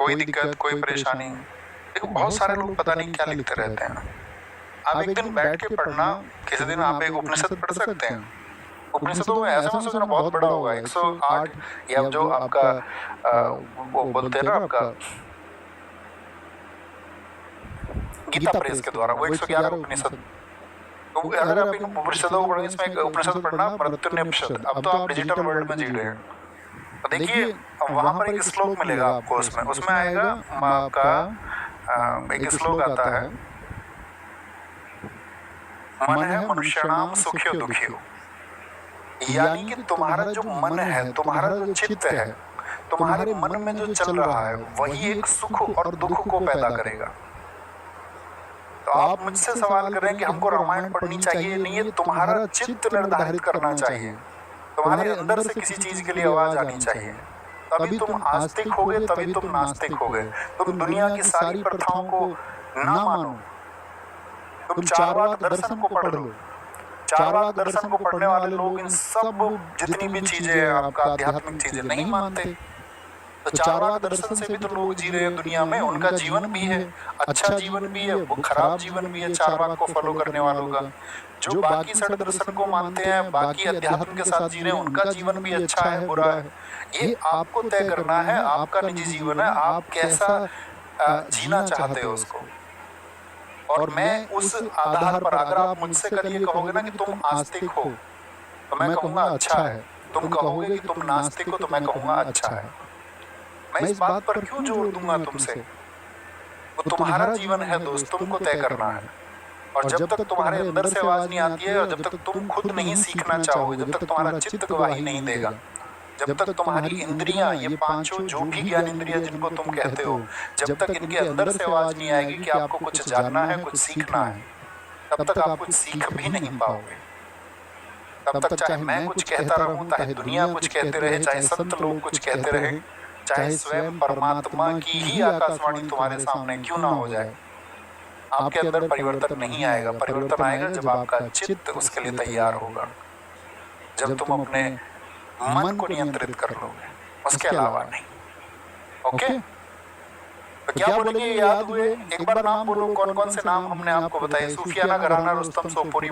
कोई दिक्कत, कोई परेशानी। देखो बहुत सारे लोग पता नहीं क्या लिखते रहते हैं। आप एक दिन बैठ के पढ़ना, किसी दिन आप एक उपनिषद पढ़ सकते हैं। उपनिषदों में ऐसा मैं सोच रहा हूँ बहुत बड़ा होगा, 108 या जो आपका वो बोलते हैं ना आपका गीता प्रेस के द्वारा, वो 111 उपनिषद। तो अगर आप इन उपनिषदों को पढ़ेंगे, इसमें एक उपनिषद पढ़ना मृत्युनिषद। अब तो आप डिजिटल वर्ल्ड में जी रहे हैं, तो देखिए वहां पर एक श्लोक मिलेगा आपको, उसमें आएगा आपका एक श्लोक आता है, मन है मनुष्याणाम सुखियो दुखियो। यानी कि तुम्हारा जो मन है, तुम्हारा जो चित्त है, तुम्हारे मन में जो चल रहा है वही एक सुख और दुख को पैदा करेगा। तो आप मुझसे सवाल कर रहे हैं कि हमको रामायण पढ़नी चाहिए, नहीं है, तुम्हारा चित्त निर्धारित करना चाहिए। तुम्हारे अंदर से किसी चीज के लिए आवाज आनी चाहिए, तभी तुम आस्तिक होगे, तभी तुम नास्तिक होगे। तुम दुनिया की सारी प्रथाओं को ना मानो, तुम चारवाक दर्शन को पढ़ लो। चारवाक दर्शन को पढ़ने वाले लोग इन सब जितनी भी चीजें हैं, आपका आध्यात्मिक चीजें नहीं मानते। तो चारवाक दर्शन से भी तो लोग जी रहे हैं दुनिया में, उनका जीवन भी है, अच्छा जीवन भी है, वो खराब जीवन भी है चारवाक को फॉलो करने वालों का। जो बाकी षड दर्शन को मानते हैं, बाकी अध्यात्म के साथ जी रहे हैं, उनका जीवन भी अच्छा है बुरा है, ये आपको तय करना है। आपका निजी जीवन है, आप कैसा जीना चाहते हो उसको। और मैं उस आधार पर, अगर आप मुझसे कल ये कहोगे ना कि तुम आस्तिक हो, तो मैं कहूंगा अच्छा है। तुम कहोगे कि तुम नास्तिक हो, तो मैं कहूंगा अच्छा है। मैं इस बात पर क्यों जोर दूंगा तुमसे? वो तुम्हारा जीवन है दोस्त, तुमको तय करना है। और जब तक तुम्हारे अंदर से आवाज नहीं आती है, और जब तक तुम खुद नहीं सीखना चाहोगे, जब तक तुम्हारा चित्त गवाही नहीं देगा, जब तक तुम्हारी इंद्रियां, ये पांचों जो भी ज्ञान इंद्रियां जिनको तुम कहते हो, जब तक इनके अंदर से आवाज नहीं आएगी कि आपको कुछ जानना है, कुछ सीखना है, तब तक आप कुछ सीख भी नहीं पाओगे। तब तक चाहे मैं कुछ कहता रहूं, चाहे दुनिया कुछ कहते रहे, चाहे संत लोग कुछ कहते रहे, चाहे स्वयं परमात्मा की ही आकाशवाणी तुम्हारे सामने क्यों ना हो जाए, आपके अंदर परिवर्तन नहीं आएगा। परिवर्तन आएगा जब आपका चित्त उसके लिए तैयार होगा, जब तुम अपने मन को नियंत्रित कर लोगे, उसके अलावा नहीं। ओके, तो क्या बोलेंगे? याद हुए? एक बार नाम बोलो, कौन कौन से नाम हमने आपको बताए? सूफियाना घराना, रुस्तम सोपोरी।